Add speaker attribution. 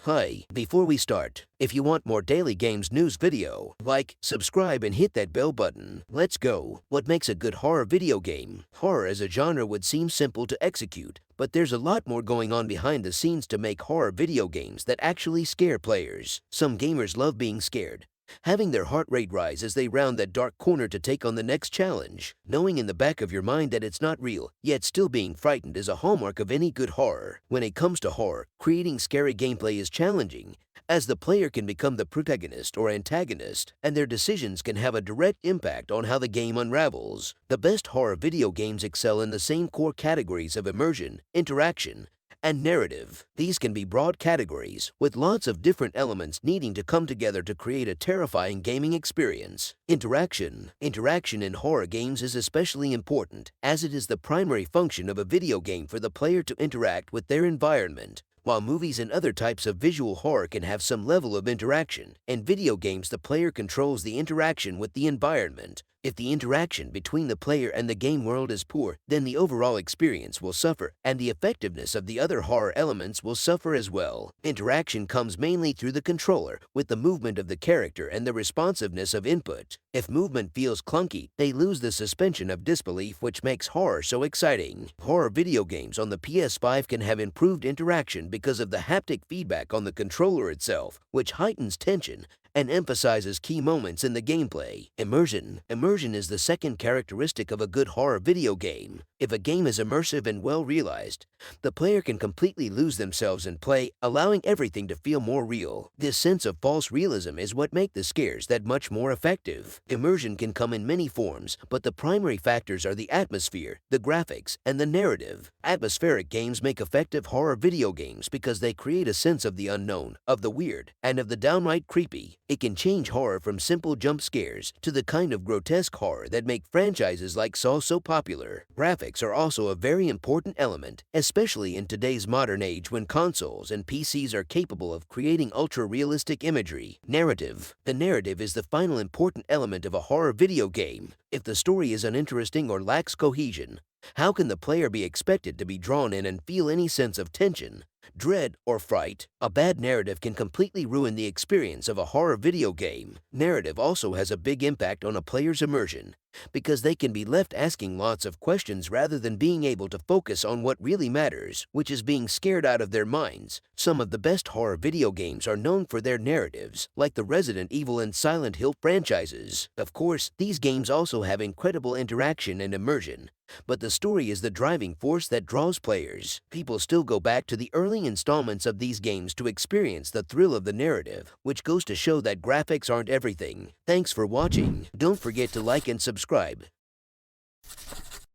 Speaker 1: Hi, before we start, if you want more daily games news video, like, subscribe and hit that bell button. Let's go. What makes a good horror video game? Horror as a genre would seem simple to execute, but there's a lot more going on behind the scenes to make horror video games that actually scare players. Some gamers love being scared, having their heart rate rise as they round that dark corner to take on the next challenge. Knowing in the back of your mind that it's not real, yet still being frightened is a hallmark of any good horror. When it comes to horror, creating scary gameplay is challenging, as the player can become the protagonist or antagonist, and their decisions can have a direct impact on how the game unravels. The best horror video games excel in the same core categories of immersion, interaction, and narrative. These can be broad categories, with lots of different elements needing to come together to create a terrifying gaming experience. Interaction. Interaction in horror games is especially important, as it is the primary function of a video game for the player to interact with their environment. While movies and other types of visual horror can have some level of interaction, in video games the player controls the interaction with the environment. If the interaction between the player and the game world is poor, then the overall experience will suffer, and the effectiveness of the other horror elements will suffer as well. Interaction comes mainly through the controller, with the movement of the character and the responsiveness of input. If movement feels clunky, they lose the suspension of disbelief which makes horror so exciting. Horror video games on the PS5 can have improved interaction because of the haptic feedback on the controller itself, which heightens tension and emphasizes key moments in the gameplay. Immersion. Immersion is the second characteristic of a good horror video game. If a game is immersive and well realized, the player can completely lose themselves in play, allowing everything to feel more real. This sense of false realism is what makes the scares that much more effective. Immersion can come in many forms, but the primary factors are the atmosphere, the graphics, and the narrative. Atmospheric games make effective horror video games because they create a sense of the unknown, of the weird, and of the downright creepy. It can change horror from simple jump scares to the kind of grotesque horror that make franchises like Saw so popular. Graphics are also a very important element, especially in today's modern age when consoles and PCs are capable of creating ultra-realistic imagery. Narrative. The narrative is the final important element of a horror video game. If the story is uninteresting or lacks cohesion, how can the player be expected to be drawn in and feel any sense of tension, dread, or fright? A bad narrative can completely ruin the experience of a horror video game. Narrative also has a big impact on a player's immersion, because they can be left asking lots of questions rather than being able to focus on what really matters, which is being scared out of their minds. Some of the best horror video games are known for their narratives, like the Resident Evil and Silent Hill franchises. Of course, these games also have incredible interaction and immersion, but the story is the driving force that draws players. People still go back to the early installments of these games to experience the thrill of the narrative, which goes to show that graphics aren't everything. Thanks for watching. Don't forget to like and subscribe.